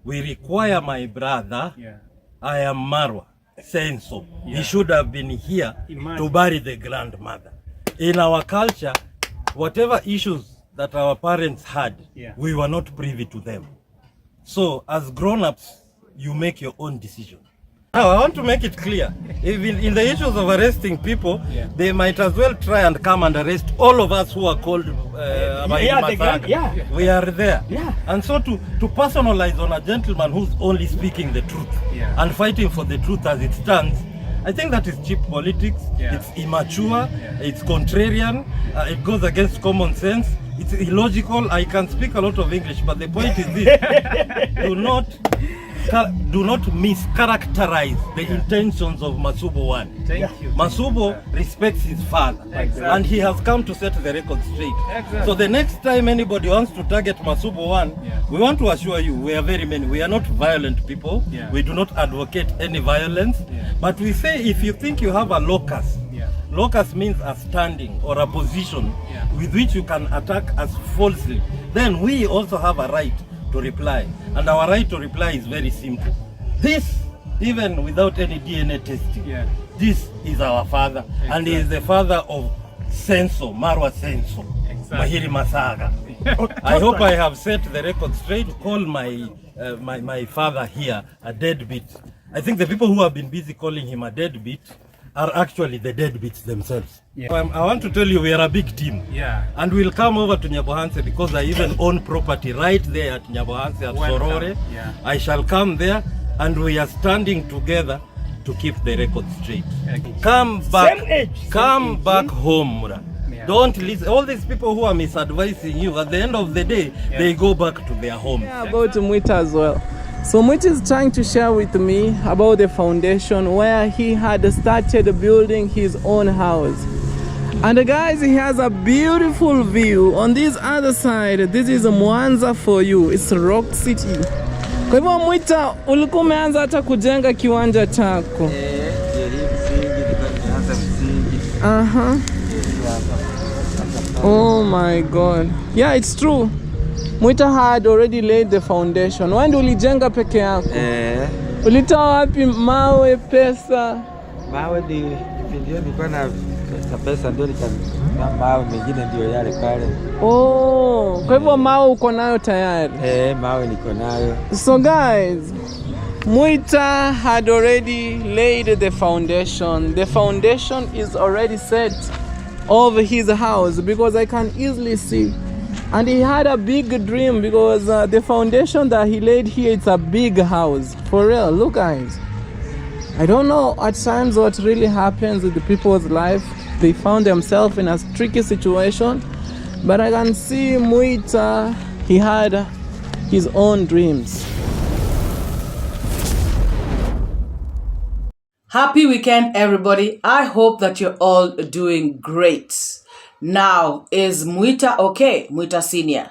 we require my brother, I am Marwa, saying so. He should have been here to bury the grandmother. In our culture, whatever issues that our parents had, we were not privy to them. So as grown-ups, you make your own decision. Now, I want to make it clear, even in the issues of arresting people, they might as well try and come and arrest all of us who are called we are there. And so to personalize on a gentleman who's only speaking the truth and fighting for the truth as it stands, I think that is cheap politics. It's immature, it's contrarian, it goes against common sense, it's illogical. I can speak a lot of English, but the point is this: do not mischaracterize the intentions of Masubo one. Masubo respects his father, and he has come to set the record straight. So the next time anybody wants to target Masubo one, we want to assure you, we are very many. We are not violent people. We do not advocate any violence. But we say, if you think you have a locus, locus means a standing or a position with which you can attack us falsely, then we also have a right to reply. And our right to reply is very simple. This, even without any DNA testing, this is our father, and he is the father of Senso, Marwa Senso, Mahiri Masaga. I hope I have set the record straight. Call my father here a deadbeat. I think the people who have been busy calling him a deadbeat are actually the deadbeats themselves. I want to tell you, we are a big team. And we'll come over to 𝐷𝐵𝐻𝐶 because I even own property right there at 𝐷𝐵𝐻𝐶 at Sorore. I shall come there, and we are standing together to keep the record straight. Come back home, Mura. Don't listen. All these people who are misadvising you, at the end of the day, they go back to their homes. About Mwita as well. So Mwita is trying to share with me about the foundation where he had started building his own house. And guys, he has a beautiful view. On this other side, this is Mwanza for you. It's Rock City. Kwa hivyo Mwita, ulikuwa umeanza hata kujenga kiwanja chako. Oh my God. Yeah, it's true. Mwita had already laid the foundation. When ulijenga peke yako? Ulitoa wapi mawe, pesa? Mawe ndio nilikuwa na pesa ndio nikanunua mawe, mengine ndio yale pale. Oh, kwa hivyo mawe uko nayo tayari? Mawe niko nayo. So guys, Mwita had already laid the foundation. The foundation is already set of his house because I can easily see. And he had a big dream because the foundation that he laid here, it's a big house. For real, look guys. I don't know at times what really happens with the people's life. They found themselves in a tricky situation. But I can see Mwita, he had his own dreams. Happy weekend, everybody. I hope that you're all doing great. Now, is Mwita okay? Mwita Senior.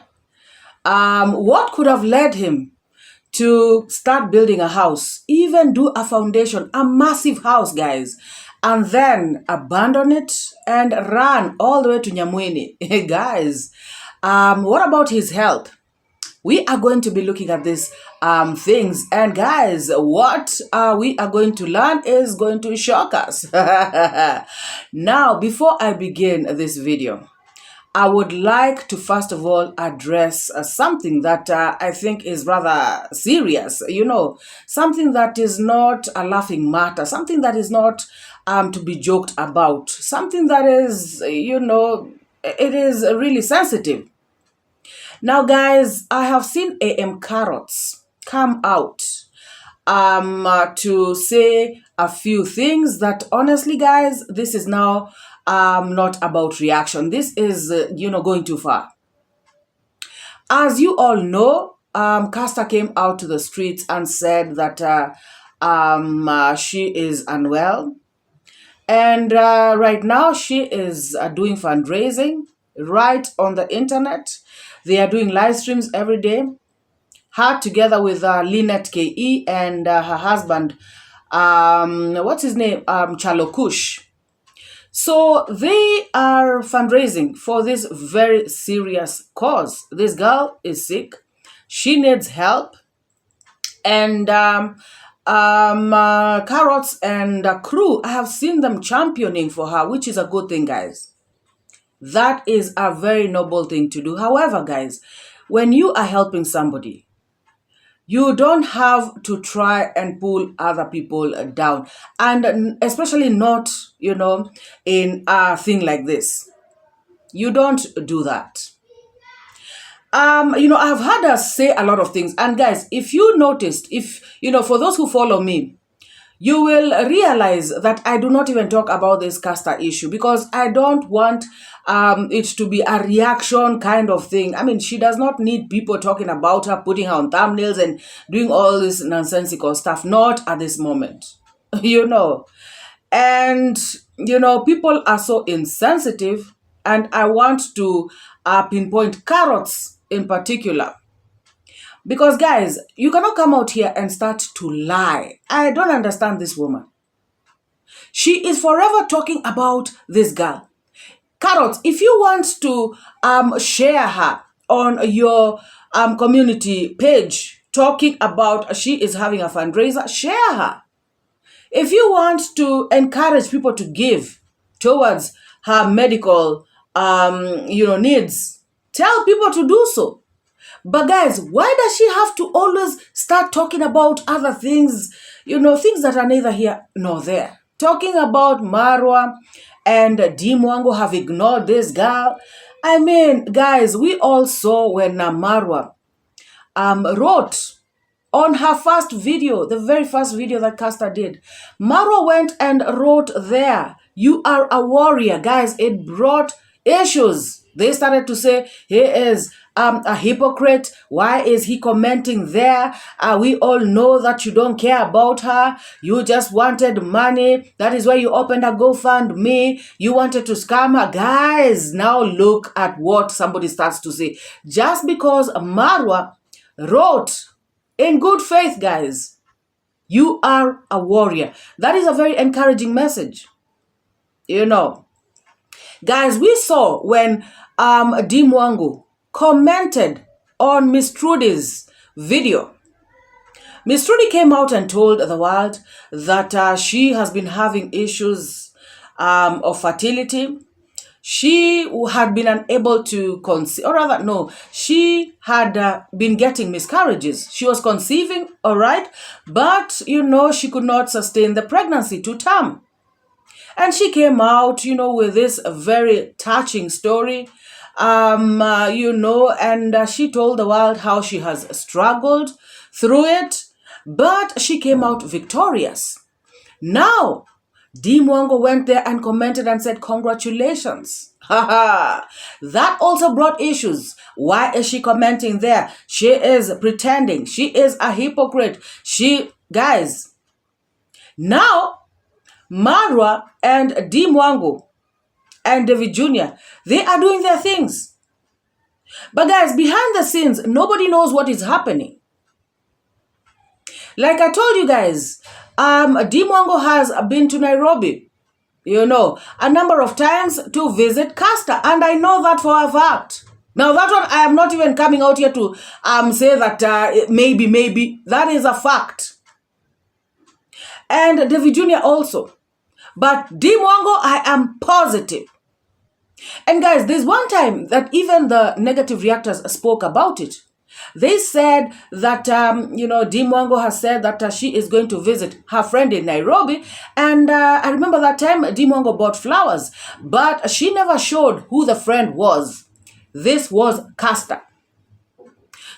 What could have led him to start building a house, even do a foundation, a massive house, guys, and then abandon it and run all the way to Nyamwini? Guys, what about his health? We are going to be looking at these things, and guys, what we are going to learn is going to shock us. Now, before I begin this video, I would like to first of all address something that I think is rather serious, something that is not a laughing matter, something that is not to be joked about, something that is, it is really sensitive. Now, guys, I have seen 𝐴𝐴𝐻 come out to say a few things that honestly, guys, this is now not about reaction. This is, going too far. As you all know, Caster came out to the streets and said that she is unwell. And right now she is doing fundraising right on the internet. They are doing live streams every day. Her together with 𝐿ynette and her husband, what's his name? Chalokush. So they are fundraising for this very serious cause. This girl is sick. She needs help. And Carrots and crew, I have seen them championing for her, which is a good thing, guys. That is a very noble thing to do. However, guys, when you are helping somebody, you don't have to try and pull other people down. And especially not, in a thing like this. You don't do that. I've heard her say a lot of things. And guys, if you noticed, for those who follow me, you will realize that I do not even talk about this caster issue because I don't want it to be a reaction kind of thing. I mean, she does not need people talking about her, putting her on thumbnails and doing all this nonsensical stuff. Not at this moment, And, people are so insensitive, and I want to pinpoint Carrots in particular. Because, guys, you cannot come out here and start to lie. I don't understand this woman. She is forever talking about this girl. Carrots, if you want to share her on your community page, talking about she is having a fundraiser, share her. If you want to encourage people to give towards her medical needs, tell people to do so. But guys, why does she have to always start talking about other things, things that are neither here nor there? Talking about Marwa and DeeMwango have ignored this girl. I mean, guys, we all saw when Marwa wrote on her first video, the very first video that Caster did. Marwa went and wrote there, "You are a warrior." Guys, it brought issues. They started to say, he is a hypocrite. Why is he commenting there? We all know that you don't care about her. You just wanted money. That is why you opened a GoFundMe. You wanted to scam her. Guys, now look at what somebody starts to say. Just because Marwa wrote in good faith, guys, you are a warrior. That is a very encouraging message. Guys, we saw when DeeMwango commented on Miss Trudy's video. Miss Trudy came out and told the world that she has been having issues of fertility. She had been unable to conceive, or rather, no, she had been getting miscarriages. She was conceiving, all right, but, she could not sustain the pregnancy to term. And she came out, with this very touching story, and she told the world how she has struggled through it, but she came out victorious. Now, DeeMwango went there and commented and said, "Congratulations." That also brought issues. Why is she commenting there? She is pretending. She is a hypocrite. Guys, now, Marwa and DeeMwango and David Jr., they are doing their things. But guys, behind the scenes, nobody knows what is happening. Like I told you guys, DeeMwango has been to Nairobi, a number of times to visit Caster. And I know that for a fact. Now that one, I am not even coming out here to say that maybe. That is a fact. And David Jr. also. But DeeMwango, I am positive. And guys, there's one time that even the negative reactors spoke about it. They said that, DeeMwango has said that she is going to visit her friend in Nairobi. And I remember that time DeeMwango bought flowers, but she never showed who the friend was. This was Caster.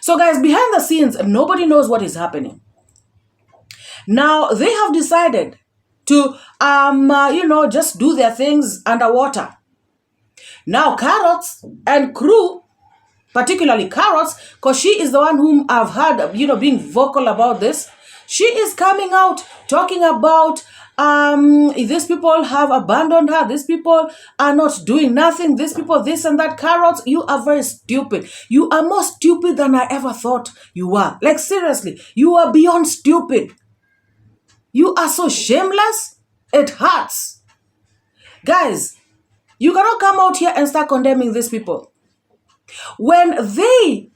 So guys, behind the scenes, nobody knows what is happening. Now, they have decided to, just do their things underwater. Now, Carrots and crew, particularly Carrots, because she is the one whom I've heard, being vocal about this. She is coming out, talking about these people have abandoned her. These people are not doing nothing. These people, this and that. Carrots, you are very stupid. You are more stupid than I ever thought you were. Like, seriously, you are beyond stupid. You are so shameless, it hurts. Guys, you cannot come out here and start condemning these people. When they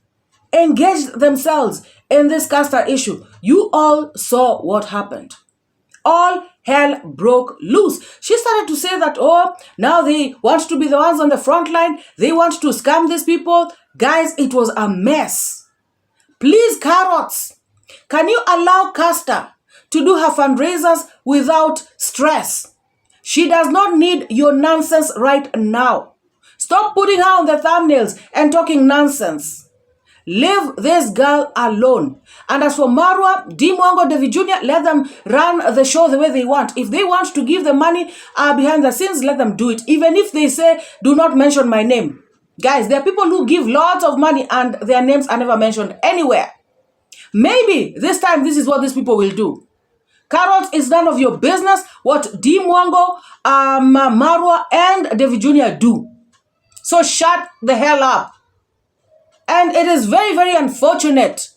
engage themselves in this castor issue, you all saw what happened. All hell broke loose. She started to say that, oh, now they want to be the ones on the front line. They want to scam these people. Guys, it was a mess. Please, Carrots, can you allow Castor to do her fundraisers without stress? She does not need your nonsense right now. Stop putting her on the thumbnails and talking nonsense. Leave this girl alone. And as for Marwa, DeeMwango, davyjnr, let them run the show the way they want. If they want to give the money behind the scenes, let them do it. Even if they say, do not mention my name. Guys, there are people who give lots of money and their names are never mentioned anywhere. Maybe this time this is what these people will do. Carrots, is none of your business what DeeMwango, Marwa, and davyjnr do. So shut the hell up. And it is very, very unfortunate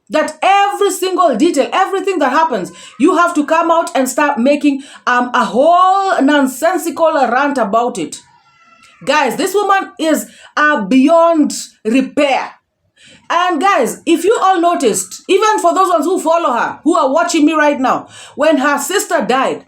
that every single detail, everything that happens, you have to come out and start making a whole nonsensical rant about it. Guys, this woman is beyond repair. And guys, if you all noticed, even for those ones who follow her, who are watching me right now, when her sister died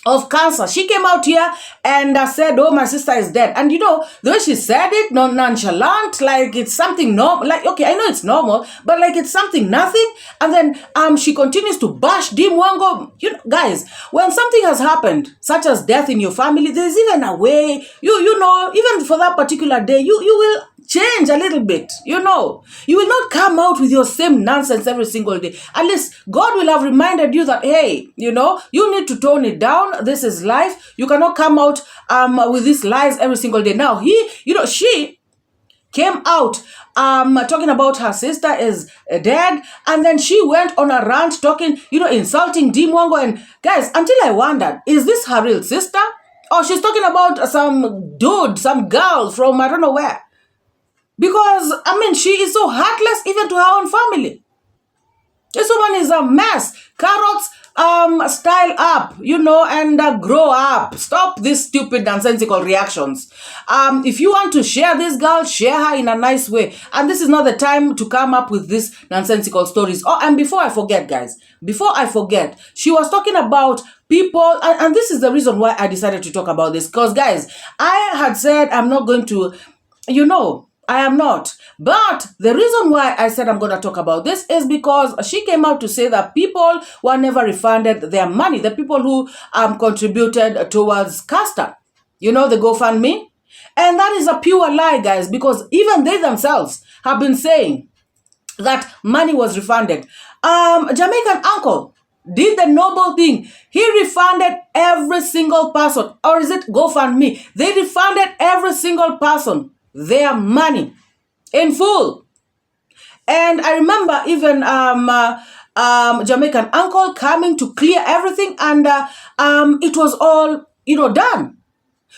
of cancer, she came out here and said, oh, my sister is dead. And you know, the way she said it, nonchalant, like it's something normal, like, okay, I know it's normal, but like it's something nothing. And then she continues to bash DeeMwango. You know, guys, when something has happened, such as death in your family, there's even a way, you know, even for that particular day, you will change a little bit, you know. You will not come out with your same nonsense every single day. At least God will have reminded you that, hey, you know, you need to tone it down. This is life. You cannot come out with these lies every single day. Now, she came out talking about her sister is dead, and then she went on a rant talking, you know, insulting DeeMwango. And guys, until I wondered, is this her real sister? Or she's talking about some dude, some girl from I don't know where. Because, I mean, she is so heartless even to her own family. This woman is a mess. Carrots, style up, you know, and grow up. Stop these stupid nonsensical reactions. If you want to share this girl, share her in a nice way. And this is not the time to come up with these nonsensical stories. Oh, and before I forget, guys, she was talking about people, and this is the reason why I decided to talk about this. Because, guys, I had said I'm not going to, you know, I am not. But the reason why I said I'm going to talk about this is because she came out to say that people were never refunded their money. The people who contributed towards Castor, you know, the GoFundMe. And that is a pure lie, guys, because even they themselves have been saying that money was refunded. Jamaican uncle did the noble thing. He refunded every single person. Or is it GoFundMe? They refunded every single person their money in full. And I remember even Jamaican uncle coming to clear everything, and it was all, you know, done.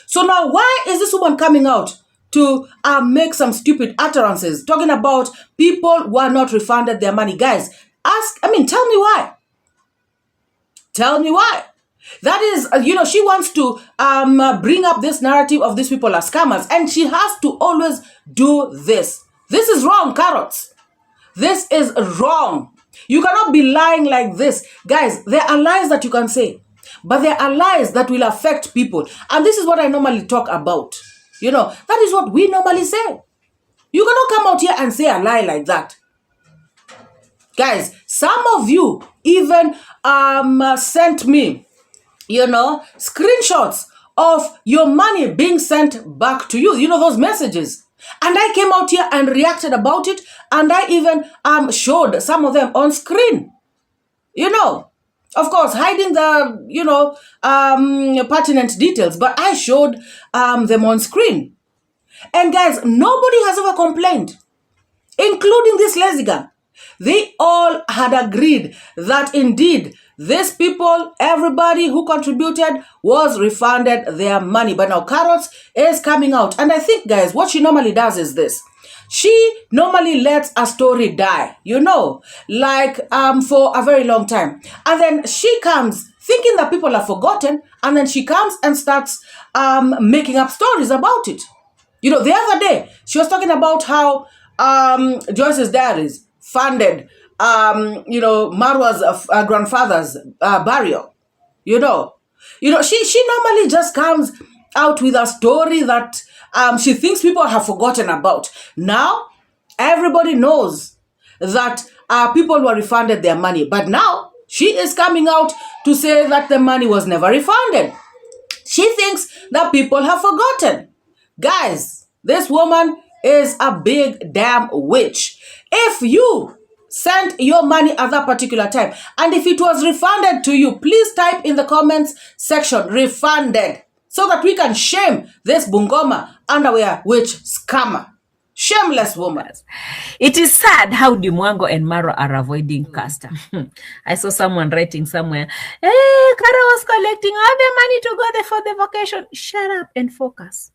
So now why is this woman coming out to make some stupid utterances talking about people who are not refunded their money? Guys, tell me why. Tell me why. That is, you know, she wants to bring up this narrative of these people as scammers, and she has to always do this. This is wrong, Carrots. This is wrong. You cannot be lying like this. Guys, there are lies that you can say, but there are lies that will affect people. And this is what I normally talk about. You know, that is what we normally say. You cannot come out here and say a lie like that. Guys, some of you even sent me, you know, screenshots of your money being sent back to you. You know, those messages. And I came out here and reacted about it. And I even showed some of them on screen. You know, of course, hiding the, you know, pertinent details. But I showed them on screen. And guys, nobody has ever complained, including this lazy girl. They all had agreed that indeed these people, everybody who contributed, was refunded their money. But now Carrots is coming out. And I think, guys, what she normally does is this. She normally lets a story die, you know, like for a very long time. And then she comes thinking that people have forgotten. And then she comes and starts making up stories about it. You know, the other day, she was talking about how Joyce's Diaries funded Marwa's grandfather's burial. She normally just comes out with a story that she thinks people have forgotten about. Now, everybody knows that people were refunded their money. But now, she is coming out to say that the money was never refunded. She thinks that people have forgotten. Guys, this woman is a big damn witch. If you sent your money at that particular time, and if it was refunded to you, please type in the comments section, refunded, so that we can shame this Bungoma underwear witch scammer. Shameless woman. It is sad how DeeMwango and Marwa are avoiding Castor. I saw someone writing somewhere, hey, Kara was collecting all the money to go there for the vacation. Shut up and focus.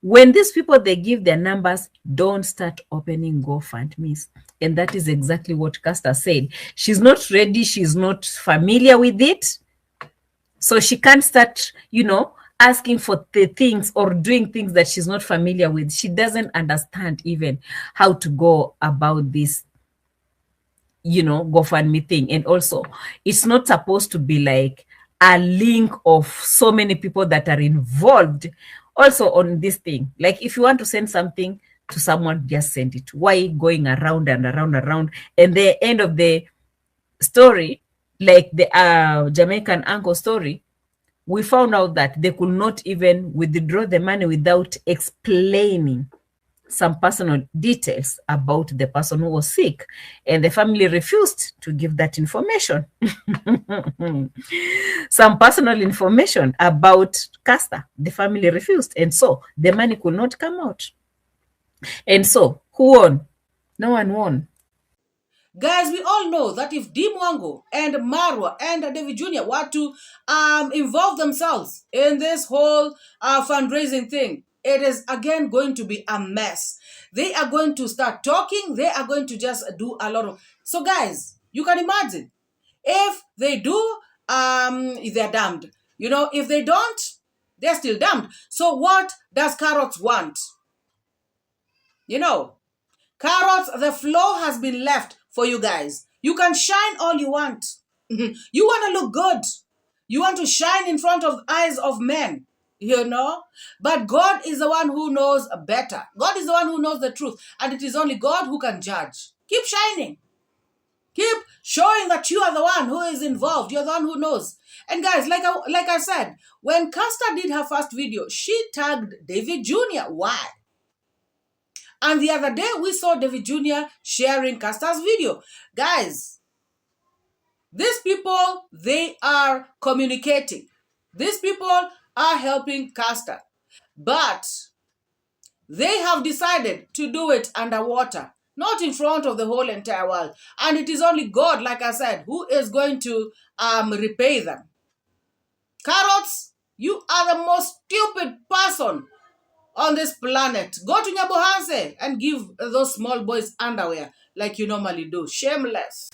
When these people, they give their numbers, don't start opening GoFundMes. And that is exactly what Castor said. She's not ready. She's not familiar with it. So she can't start, asking for the things or doing things that she's not familiar with. She doesn't understand even how to go about this, GoFundMe thing. And also, it's not supposed to be like a link of so many people that are involved also on this thing. Like if you want to send something to someone, just send it. Why going around and around and around? And the end of the story, like the Jamaican uncle story, we found out that they could not even withdraw the money without explaining some personal details about the person who was sick. And the family refused to give that information. Some personal information about Castor. The family refused. And so the money could not come out. And so who won? No one won. Guys, we all know that if DeeMwango and Marwa and David Jr. were to involve themselves in this whole fundraising thing, it is again going to be a mess. They are going to start talking. They are going to just do a lot of... So guys, you can imagine, if they do, they're damned. If they don't, they're still damned. So what does Carrots want? Carrots, the floor has been left for you guys. You can shine all you want. You want to look good. You want to shine in front of eyes of men, But God is the one who knows better. God is the one who knows the truth. And it is only God who can judge. Keep shining. Keep showing that you are the one who is involved. You're the one who knows. And guys, like I said, when Castor did her first video, she tagged David Jr. Why? And the other day, we saw David Jr. sharing Castor's video. Guys, these people, they are communicating. These people are helping Castor. But they have decided to do it underwater, not in front of the whole entire world. And it is only God, like I said, who is going to repay them. Carrots, you are the most stupid person on this planet. Go to Nyabohanse and give those small boys underwear like you normally do. Shameless.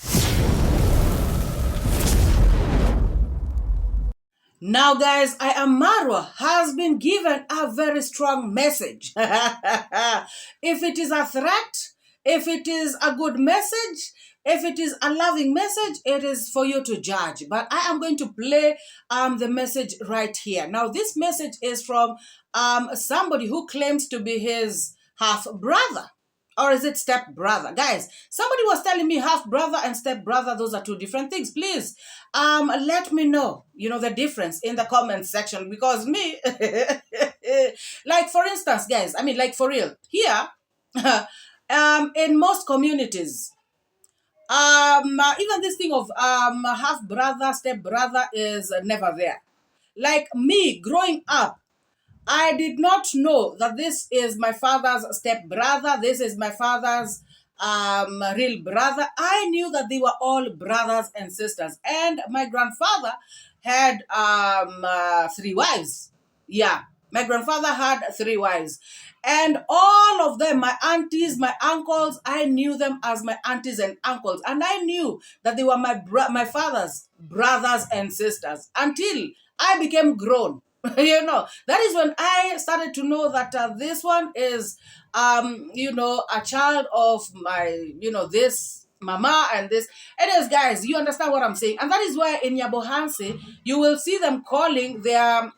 Now guys, iammarwa has been given a very strong message. If it is a threat, if it is a good message, if it is a loving message, it is for you to judge. But I am going to play the message right here. Now this message is from somebody who claims to be his half-brother. Or is it step-brother? Guys, somebody was telling me half-brother and step-brother, those are two different things. Please, let me know, the difference in the comments section. Because me, like for instance, guys, like for real, here, in most communities, even this thing of half-brother, step-brother is never there. Like me, growing up, I did not know that this is my father's step-brother. This is my father's real brother. I knew that they were all brothers and sisters. And my grandfather had 3 wives. Yeah, my grandfather had 3 wives. And all of them, my aunties, my uncles, I knew them as my aunties and uncles. And I knew that they were my father's brothers and sisters until I became grown. That is when I started to know that this one is, a child of my, this mama and this. Anyways, guys, you understand what I'm saying. And that is why in Nyabohanse, you will see them calling their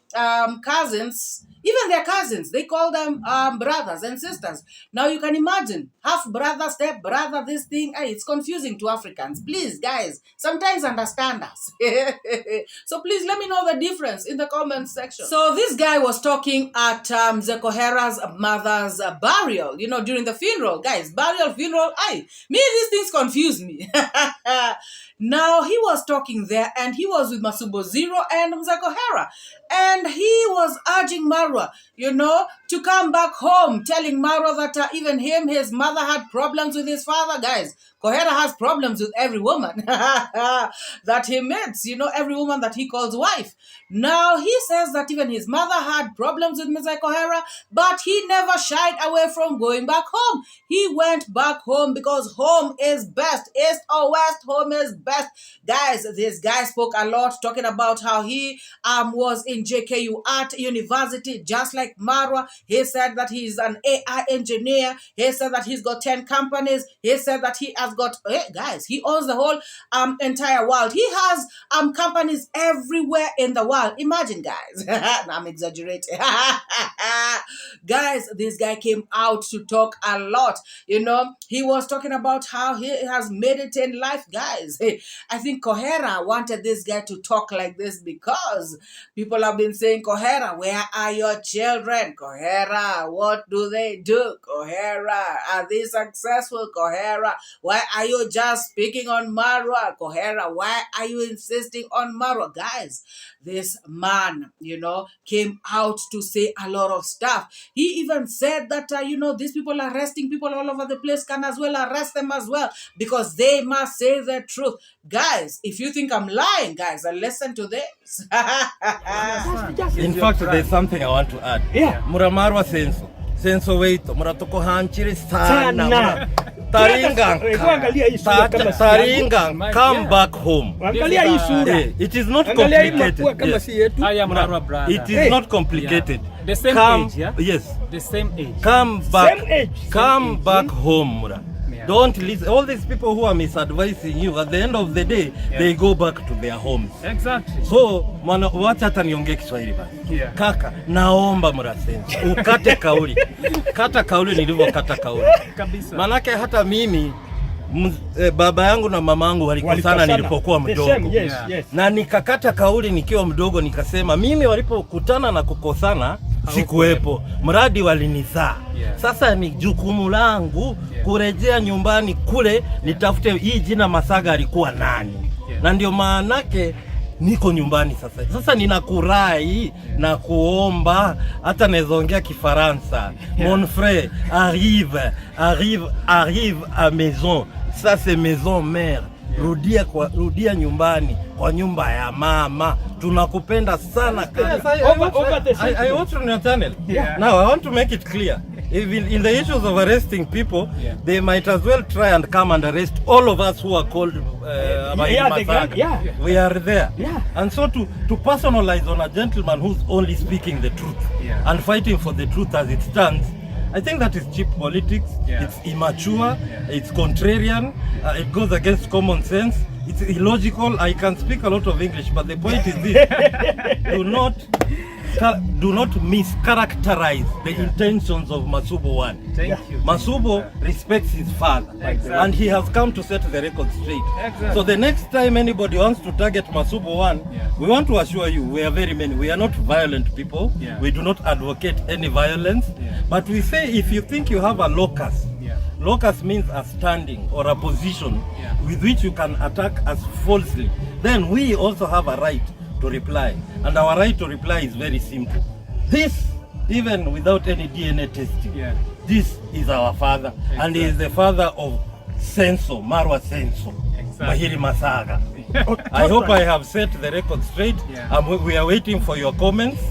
cousins, even their cousins, they call them brothers and sisters. Now you can imagine, half brother, step brother, this thing. It's confusing to Africans. Please, guys, sometimes understand us. So please let me know the difference in the comment section. So this guy was talking at 𝐔𝐿𝐶𝐄's mother's burial, you know, during the funeral. Guys, burial, funeral, these things confuse me. Now he was talking there and he was with Masubo Zero and 𝐔𝐿, and he was urging Marwa, you know, to come back home, telling Marwa that even his mother had problems with his father. Guys, 𝐶𝐿 has problems with every woman that he meets, you know, every woman that he calls wife. Now he says that even his mother had problems with 𝐔𝐿, but he never shied away from going back home. He went back home because home is best. East or west, home is best. Guys, this guy spoke a lot talking about how he was in JKU Art University, just like Marwa. He said that he is an AI engineer. He said that he's got 10 companies. He said that he has got, guys, he owns the whole entire world. He has companies everywhere in the world. Imagine, guys. I'm exaggerating. Guys, this guy came out to talk a lot. You know, he was talking about how he has made it in life. Guys, I think 𝐶𝐿 wanted this guy to talk like this because people have been saying, 𝐶𝐿, where are your children? 𝐶𝐿, what do they do? 𝐶𝐿, are they successful? 𝐶𝐿, why are you just speaking on Marwa? 𝐶𝐿, why are you insisting on Marwa? Guys, this man, you know, came out to say a lot of stuff. He even said that, you know, these people are arresting people all over the place, can as well arrest them as well because they must say the truth. Guys, if you think I'm lying, guys, listen to this. In fact, there's something I want to add. Yeah. Marwa senso weito muratoko hanchiri sana. Taringang, come back home. It is not complicated. It is not complicated. The same age, yeah? Yes. The same age. Come back. Same age. Come back home, Mura. Yeah. Don't listen. All these people who are misadvising you, at the end of the day, they go back to their homes. Exactly. So, wacha hata niongee Kiswahili basi. Yeah. Kaka, naomba mrasenzi. Ukate kauli. Kata kauli nilivyokata kauli. Kabisa. Manake hata mimi baba yangu na mama yangu walikosana nilipokuwa mdogo. Yes. Na nikakata kauli nikiwa mdogo, nikasema mimi walipokutana na kukosana sikuwepo, mradi walinizaa. Sasa ni jukumu langu kurejea nyumbani kule nitafute hii jina Masaga alikuwa nani. Na ndio maanake niko nyumbani sasa. Sasa ninakurai na kuomba, hata nawezaongea Kifaransa. Mon frère, arrive à maison. Ça c'est maison mère. Rudia nyumbani kwa nyumba ya mama. Tunakupenda sana. I watch on your channel. Yeah. Now I want to make it clear. Even in the issues of arresting people, they might as well try and come and arrest all of us who are called we are there. And so to personalize on a gentleman who's only speaking the truth and fighting for the truth as it stands, I think that is cheap politics. It's immature, it's contrarian, it goes against common sense, it's illogical. I can speak a lot of English, but the point is this: do not mischaracterize the intentions of Masubo One. Thank you. Masubo respects his father, and he has come to set the record straight. So the next time anybody wants to target Masubo One, we want to assure you, we are very many. We are not violent people. We do not advocate any violence. But we say, if you think you have a locus, locus means a standing or a position with which you can attack us falsely, then we also have a right to reply. And our right to reply is very simple. This, even without any DNA testing, this is our father. And he is the father of Senso, Marwa Senso, Mahiri Masaga. I hope I have set the record straight. We are waiting for your comments.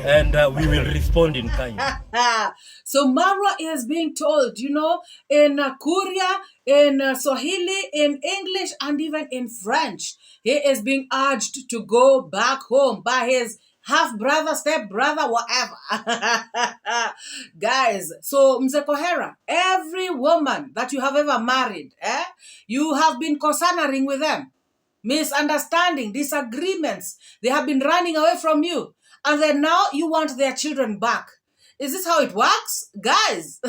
And we will respond in kind. So Marwa is being told, you know, in Kuria, in Swahili, in English, and even in French, he is being urged to go back home by his half brother, step brother, whatever. Guys, so Mzee Kohera, every woman that you have ever married, you have been concerning with them. Misunderstanding, disagreements. They have been running away from you. And then now you want their children back. Is this how it works? Guys,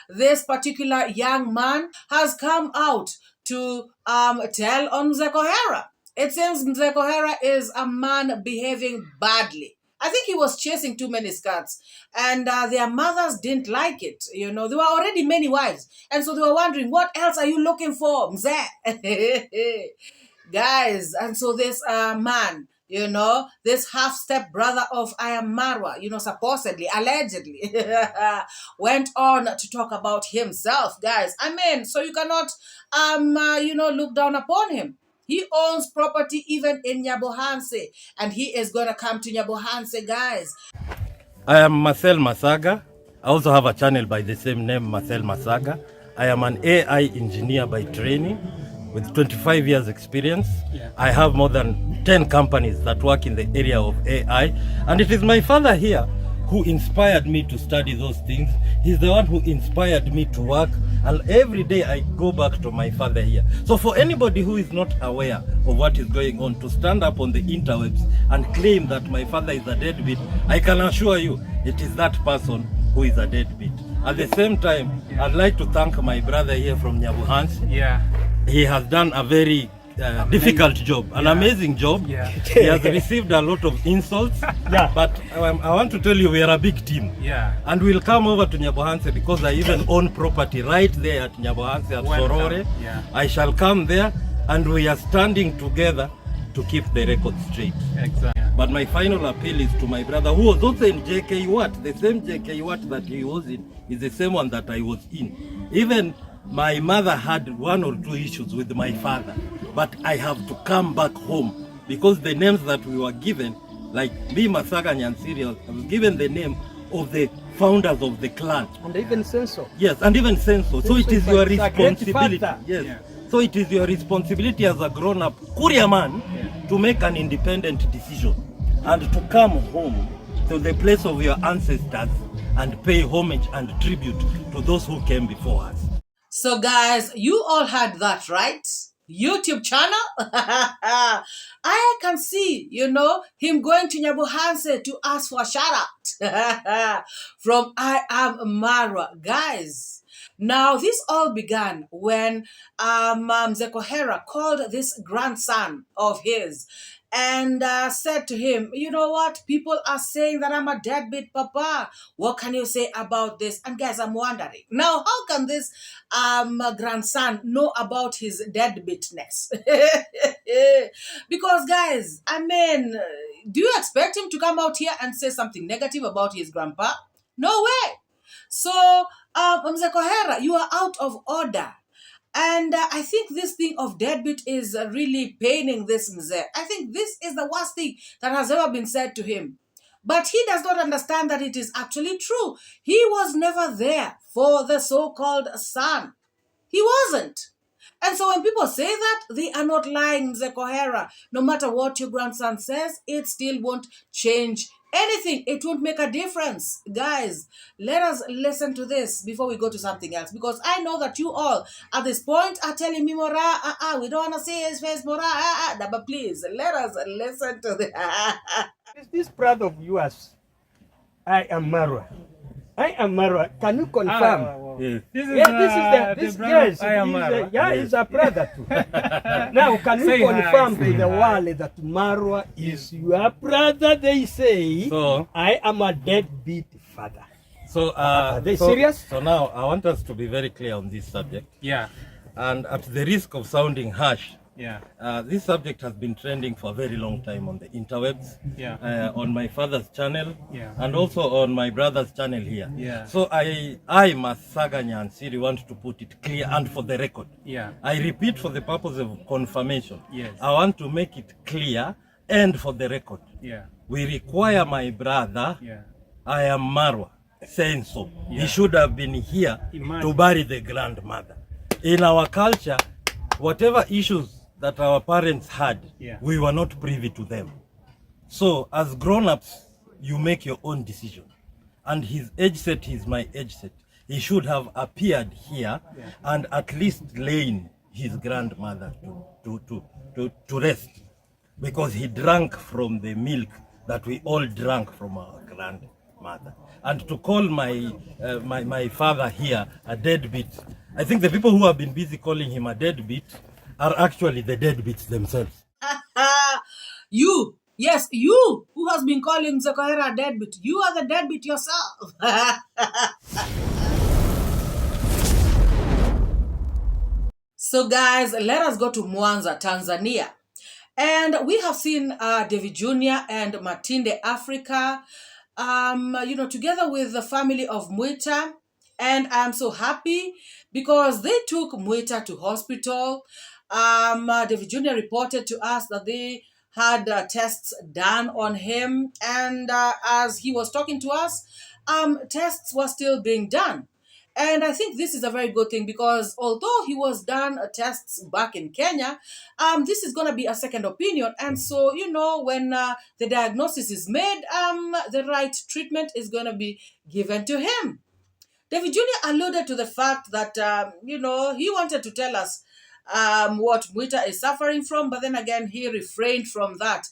this particular young man has come out to tell on Mzee Kohera. It seems Mzee Kohera is a man behaving badly. I think he was chasing too many skirts. And their mothers didn't like it. You know, there were already many wives. And so they were wondering, what else are you looking for, Mzee? Guys, and so this man, you know, this half-step brother of Marwa, you know, supposedly, allegedly, went on to talk about himself, guys. I mean, so you cannot, you know, look down upon him. He owns property even in Nyabohanse, and he is going to come to Nyabohanse, guys. I am Marcel Masaga. I also have a channel by the same name, Marcel Masaga. I am an AI engineer by training with 25 years experience. I have more than 10 companies that work in the area of AI. And it is my father here who inspired me to study those things. He's the one who inspired me to work. And every day I go back to my father here. So for anybody who is not aware of what is going on, to stand up on the interwebs and claim that my father is a deadbeat, I can assure you it is that person who is a deadbeat. At the same time, I'd like to thank my brother here from Nyabohanse. He has done a very difficult job, an amazing job. He has received a lot of insults, but I want to tell you we are a big team. And we'll come over to Nyabohanse because I even own property right there at Nyabohanse at Sorore. I shall come there and we are standing together to keep the record straight. But my final appeal is to my brother who was also in 𝐘𝐒, the same 𝐘𝐒 that he was in is the same one that I was in. Even my mother had 1 or 2 issues with my father, but I have to come back home because the names that we were given, like me, Masaga Nyansiri, I was given the name of the founders of the clan. And even Senso. Yes, and even Senso. So it is your responsibility. Yes. So it is your responsibility as a grown-up Kuria man to make an independent decision and to come home to the place of your ancestors and pay homage and tribute to those who came before us. So guys, you all heard that, right? YouTube channel? I can see, you know, him going to Nyabohanse to ask for a shout out from Marwa. Guys, now this all began when Mzee Kohera called this grandson of his and said to him, you know what, people are saying that I'm a deadbeat papa. What can you say about this? And guys, I'm wondering, now how can this grandson know about his deadbeatness? Because guys, I mean, do you expect him to come out here and say something negative about his grandpa? No way. So Mzee Kohera, you are out of order. And I think this thing of deadbeat is really paining this Mzee. I think this is the worst thing that has ever been said to him. But he does not understand that it is actually true. He was never there for the so-called son. He wasn't. And so when people say that, they are not lying, Mzee Kohera. No matter what your grandson says, it still won't change anything. It won't make a difference. Guys, let us listen to this before we go to something else, because I know that you all at this point are telling me, MORAA, we don't want to see his face, MORAA, but please let us listen to this. Is this brother of yours? I am Marwa. I am Marwa. Can you confirm? Yes. This is he's a brother too. Now, can you confirm to the world that Marwa is your brother? They say, So, I am a deadbeat father. So, are they serious? So now I want us to be very clear on this subject. And at the risk of sounding harsh, this subject has been trending for a very long time on the interwebs, on my father's channel, and also on my brother's channel here. So I Masaga Nyansiri, want to put it clear and for the record. I repeat for the purpose of confirmation. I want to make it clear and for the record. We require my brother, Marwa, saying so. He should have been here to bury the grandmother. In our culture, whatever issues that our parents had, we were not privy to them. So as grown-ups, you make your own decision. And his age set is my age set. He should have appeared here and at least lain his grandmother to rest, because he drank from the milk that we all drank from our grandmother. And to call my father here a deadbeat, I think the people who have been busy calling him a deadbeat are actually the deadbeats themselves. You, yes, you who has been calling 𝐒𝐲𝐉 a deadbeat, you are the deadbeat yourself. So guys, let us go to Mwanza, Tanzania. And we have seen David Jr. and Matinde Africa, together with the family of Mwita. And I'm so happy because they took Mwita to hospital. David Jr. reported to us that they had tests done on him. And as he was talking to us, tests were still being done. And I think this is a very good thing because although he was done tests back in Kenya, this is going to be a second opinion. And so, when the diagnosis is made, the right treatment is going to be given to him. David Jr. alluded to the fact that, he wanted to tell us what Mwita is suffering from, but then again, he refrained from that.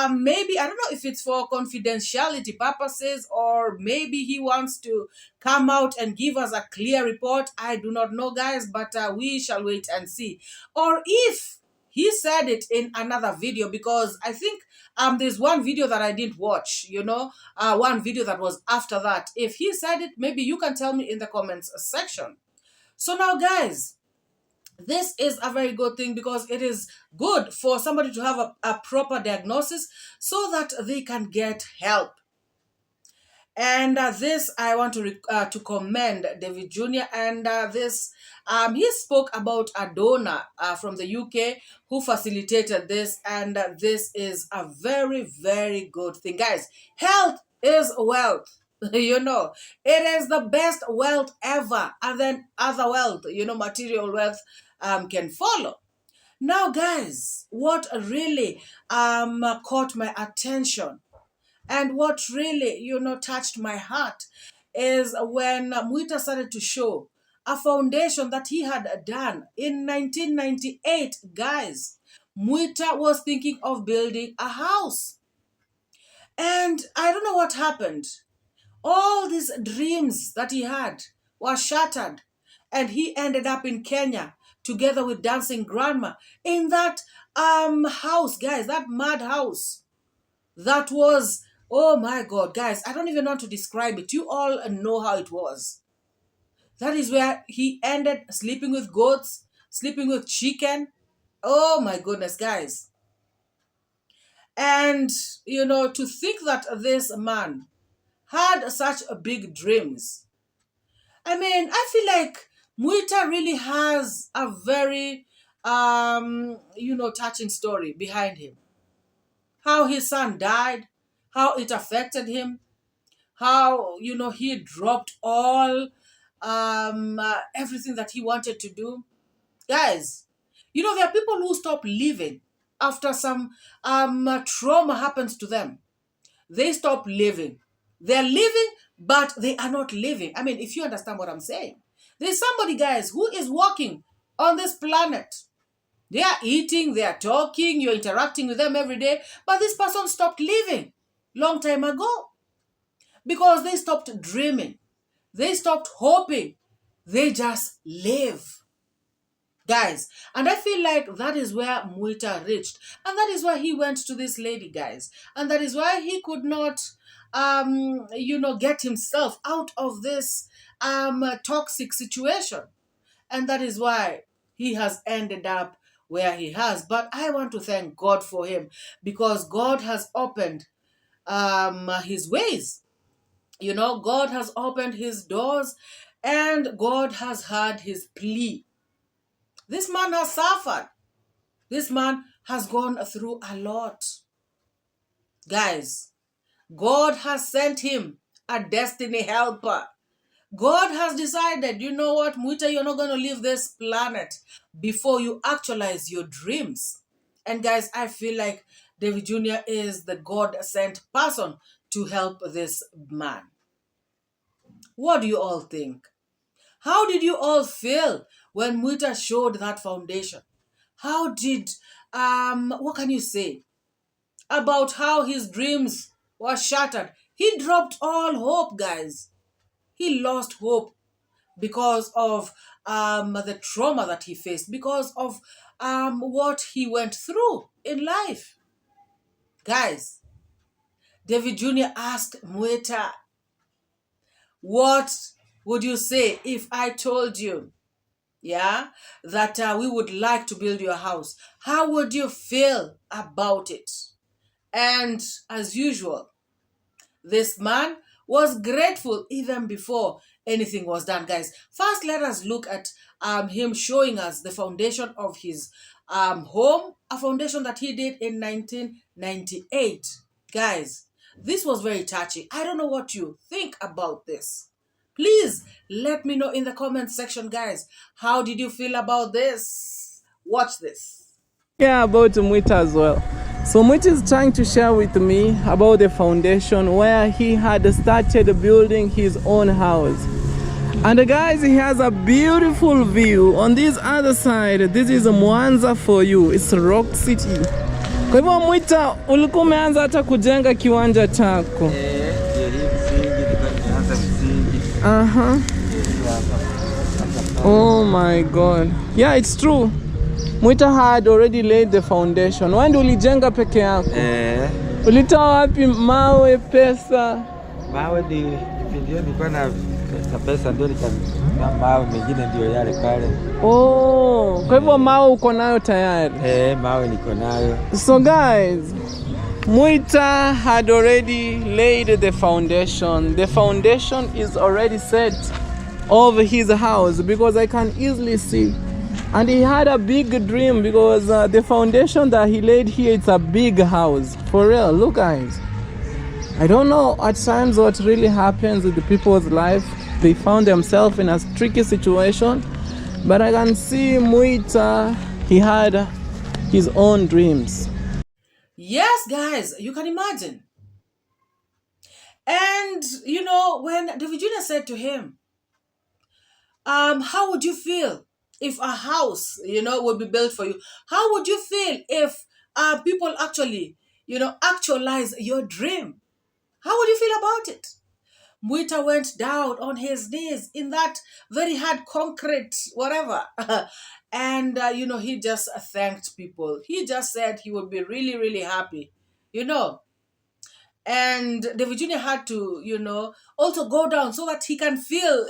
Maybe, I don't know if it's for confidentiality purposes or maybe he wants to come out and give us a clear report. I do not know, guys, but we shall wait and see. Or if he said it in another video, because I think there's one video that I didn't watch, one video that was after that. If he said it, maybe you can tell me in the comments section. So now, guys, this is a very good thing because it is good for somebody to have a proper diagnosis so that they can get help. And this, I want to commend David Jr. And he spoke about a donor from the UK who facilitated this. And this is a very, very good thing. Guys, health is wealth. It is the best wealth ever. And then other wealth, material wealth can follow. Now, guys, what really caught my attention and what really, touched my heart is when Mwita started to show a foundation that he had done in 1998. Guys, Mwita was thinking of building a house. And I don't know what happened. All these dreams that he had were shattered. And he ended up in Kenya together with Dancing Grandma in that house, guys, that mad house. That was, oh my God, guys, I don't even want to describe it. You all know how it was. That is where he ended sleeping with goats, sleeping with chicken. Oh my goodness, guys. And, to think that this man had such big dreams. I mean, I feel like Mwita really has a very, touching story behind him. How his son died, how it affected him, how, he dropped all, everything that he wanted to do. Guys, there are people who stop living after some trauma happens to them. They stop living. They're living, but they are not living. I mean, if you understand what I'm saying. There's somebody, guys, who is walking on this planet. They are eating, they are talking, you're interacting with them every day, but this person stopped living long time ago because they stopped dreaming. They stopped hoping. They just live. Guys, and I feel like that is where Mwita reached. And that is why he went to this lady, guys. And that is why he could not, get himself out of this toxic situation. And that is why he has ended up where he has. But I want to thank God for him because God has opened his ways. God has opened his doors and God has heard his plea. This man has suffered. This man has gone through a lot. Guys, God has sent him a destiny helper. God has decided, you know what, Mwita, you're not going to leave this planet before you actualize your dreams. And guys, I feel like David Jr. is the God-sent person to help this man. What do you all think? How did you all feel when Mwita showed that foundation? How did, what can you say about how his dreams were shattered? He dropped all hope, guys. He lost hope because of the trauma that he faced, because of what he went through in life. Guys, David Jr. asked Mwita, what would you say if I told you, that we would like to build your house? How would you feel about it? And as usual, this man was grateful even before anything was done, guys. First, let us look at him showing us the foundation of his home, a foundation that he did in 1998. Guys, this was very touching. I don't know what you think about this. Please let me know in the comment section, guys. How did you feel about this? Watch this. Yeah, about Mwita as well. So Mwita is trying to share with me about the foundation where he had started building his own house. And guys, he has a beautiful view. On this other side, this is Mwanza for you. It's Rock City. Kwa hivyo Mwita, ulikuwa umeanza hata kujenga kiwanja chako. Oh my God. Yeah, it's true. Mwita had already laid the foundation. When ulijenga peke yako? Ulitoa wapi mawe, pesa? Mawe nilikuwa na pesa ndio mawe mengine ndio yale pale. Oh, kwa hivyo mawe uko nayo tayari? Mawe niko nayo. So guys, Mwita had already laid the foundation. The foundation is already set of his house because I can easily see. And he had a big dream because the foundation that he laid here, it's a big house. For real, look guys. I don't know at times what really happens with the people's life. They found themselves in a tricky situation. But I can see Mwita, he had his own dreams. Yes, guys, you can imagine. And, when David Jr. said to him, how would you feel if a house, would be built for you? How would you feel if people actually, actualize your dream? How would you feel about it? Mwita went down on his knees in that very hard concrete, whatever. And, he just thanked people. He just said he would be really, really happy, And David Jr. had to, also go down so that he can feel,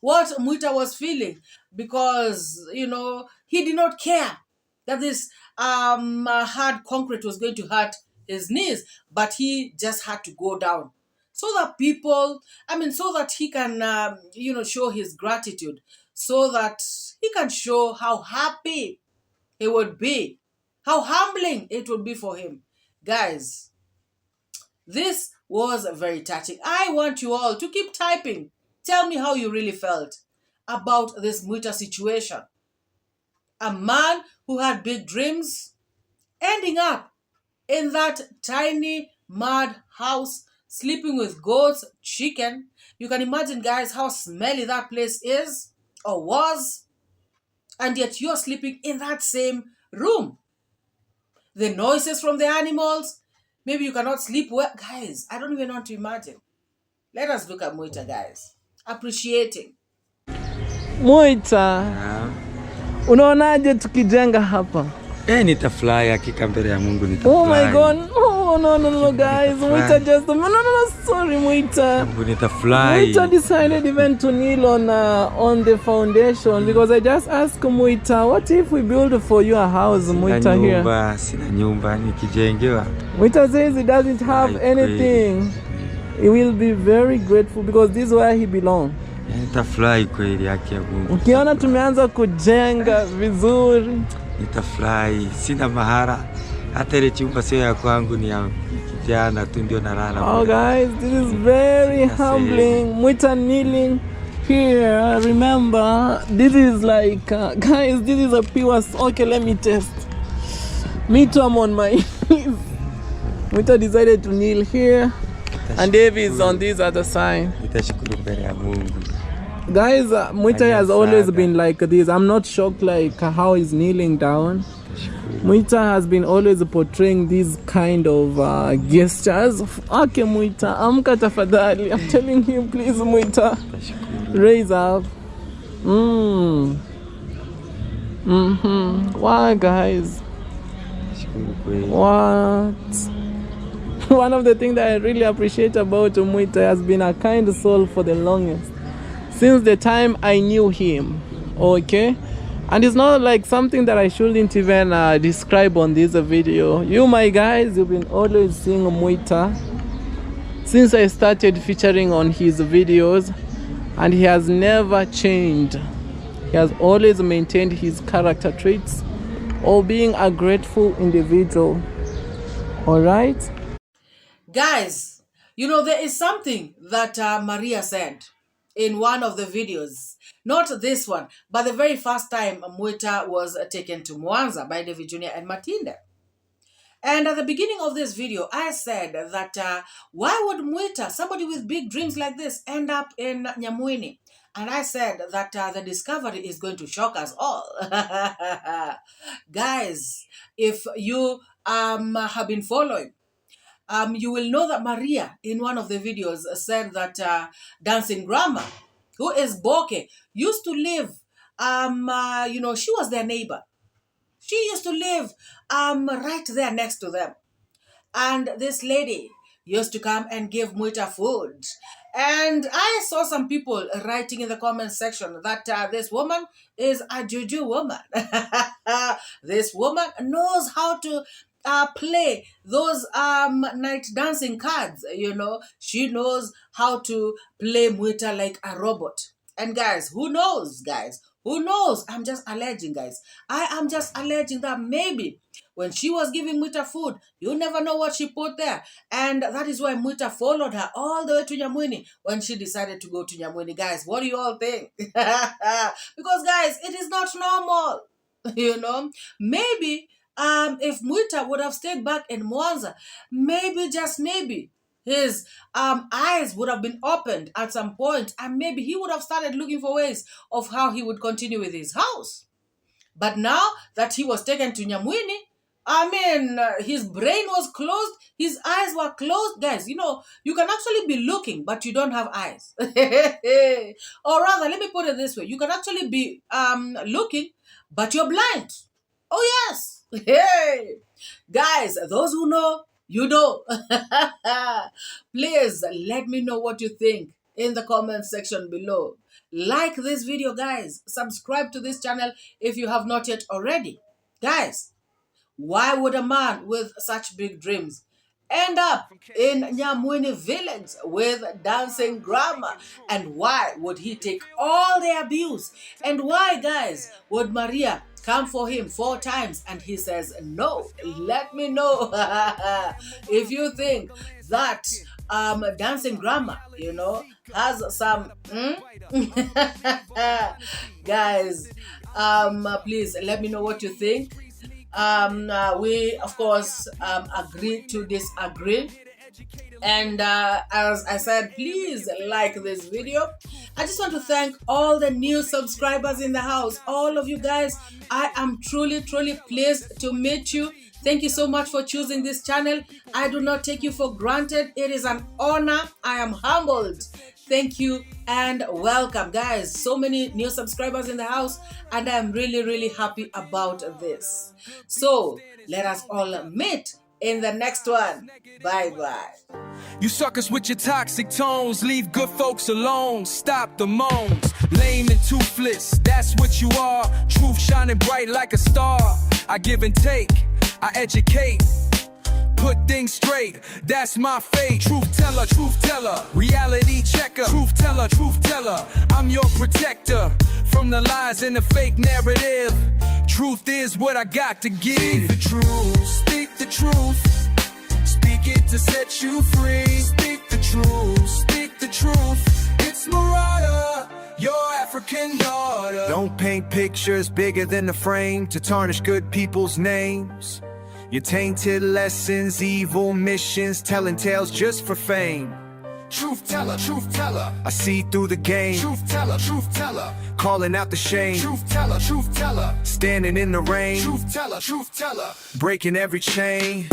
what Mwita was feeling. Because, he did not care that this hard concrete was going to hurt his knees. But he just had to go down. So that so that he can, show his gratitude. So that he can show how happy he would be. How humbling it would be for him. Guys, this was very touching. I want you all to keep typing. Tell me how you really felt about this Mwita situation. A man who had big dreams ending up in that tiny mud house sleeping with goats, chicken. You can imagine, guys, how smelly that place is or was. And yet you're sleeping in that same room. The noises from the animals. Maybe you cannot sleep well. Guys, I don't even want to imagine. Let us look at Mwita, guys. Appreciating. Mwita, unaonaje tukijenga hapa? Nitafly hakika mbele ya Mungu nitafly. Oh my God. Oh no guys. Mwita just no sorry Mwita. Nitafly. Mwita decided even to kneel on the foundation because I just asked Mwita, what if we build for you a house, Mwita here? Sina nyumba nikijengewa. Mwita says he doesn't have anything. He will be very grateful because this is where he belongs. Nitafly kweli yake ya Mungu. Ukiona tumeanza kujenga vizuri. Nitafly, sina mahara. Hata ile chumba sio ya kwangu ni ya kijana tu ndio nalala. Oh guys, this is very humbling. Mwita kneeling here. Remember, this is like, guys, this is a pure, okay, let me test. Me too, I'm on my knees. Mwita decided to kneel here, and Davy is on this other side. Nitashukuru mbele ya Mungu. Guys, Mwita has always been like this. I'm not shocked like how he's kneeling down. Mwita has been always portraying these kind of gestures. Okay, Mwita, amka tafadhali. I'm telling him, please, Mwita, raise up. Why, guys? What? One of the things that I really appreciate about Mwita has been a kind soul for the longest. Since the time I knew him, okay? And it's not like something that I shouldn't even describe on this video. You, my guys, you've been always seeing Mwita since I started featuring on his videos, and he has never changed. He has always maintained his character traits of being a grateful individual. All right? Guys, you know, there is something that Maria said in one of the videos. Not this one, but the very first time Mwita was taken to Mwanza by davyjnr and Matinda. And at the beginning of this video, I said that why would Mwita, somebody with big dreams like this, end up in Nyamwini? And I said that the discovery is going to shock us all. Guys, if you have been following, you will know that Maria, in one of the videos, said that Dancing Grandma, who is 𝐵𝐷𝐾𝐒, used to live, you know, she was their neighbor. She used to live right there next to them. And this lady used to come and give Mwita food. And I saw some people writing in the comment section that this woman is a juju woman. This woman knows how to play those night dancing cards, you know. She knows how to play Mwita like a robot. And guys, who knows, guys? Who knows? I'm just alleging, guys. I am just alleging that maybe when she was giving Mwita food, you never know what she put there. And that is why Mwita followed her all the way to Nyamwini when she decided to go to Nyamwini. Guys, what do you all think? Because, guys, it is not normal, you know. Maybe if Mwita would have stayed back in Mwanza, maybe, just maybe, his eyes would have been opened at some point, and maybe he would have started looking for ways of how he would continue with his house. But now that he was taken to Nyamwini, I mean, his brain was closed, his eyes were closed. Guys, you know, you can actually be looking, but you don't have eyes. Or rather, let me put it this way. You can actually be looking, but you're blind. Oh, yes. Hey, guys, those who know, you know. Please let me know what you think in the comment section below. Like this video, guys. Subscribe to this channel if you have not yet already. Guys, why would a man with such big dreams end up in Nyamwini village with Dancing Grandma? And why would he take all the abuse? And why, guys, would Maria come for him 4 times and he says no? Let me know if you think that Dancing Grandma, you know, has some guys, please let me know what you think. We of course agree to disagree, and as I said, please like this video. I just want to thank all the new subscribers in the house, all of you guys. I am truly pleased to meet you. Thank you so much for choosing this channel. I do not take you for granted. It is an honor. I am humbled. Thank you and welcome, guys. So many new subscribers in the house, and I'm really happy about this. So let us all meet in the next one. Bye. You suckers with your toxic tones, leave good folks alone. Stop the moans, lame and toothless, that's what you are. Truth shining bright like a star. I give and take, I educate, put things straight, that's my fate. Truth teller, reality checker. Truth teller, I'm your protector from the lies and the fake narrative. Truth is what I got to give. Speak the truth, speak the truth. Speak it to set you free. Speak the truth. It's MORAA, your African daughter. Don't paint pictures bigger than the frame to tarnish good people's names. Your tainted lessons, evil missions, telling tales just for fame. Truth teller, I see through the game. Truth teller, calling out the shame. Truth teller, standing in the rain. Truth teller, breaking every chain.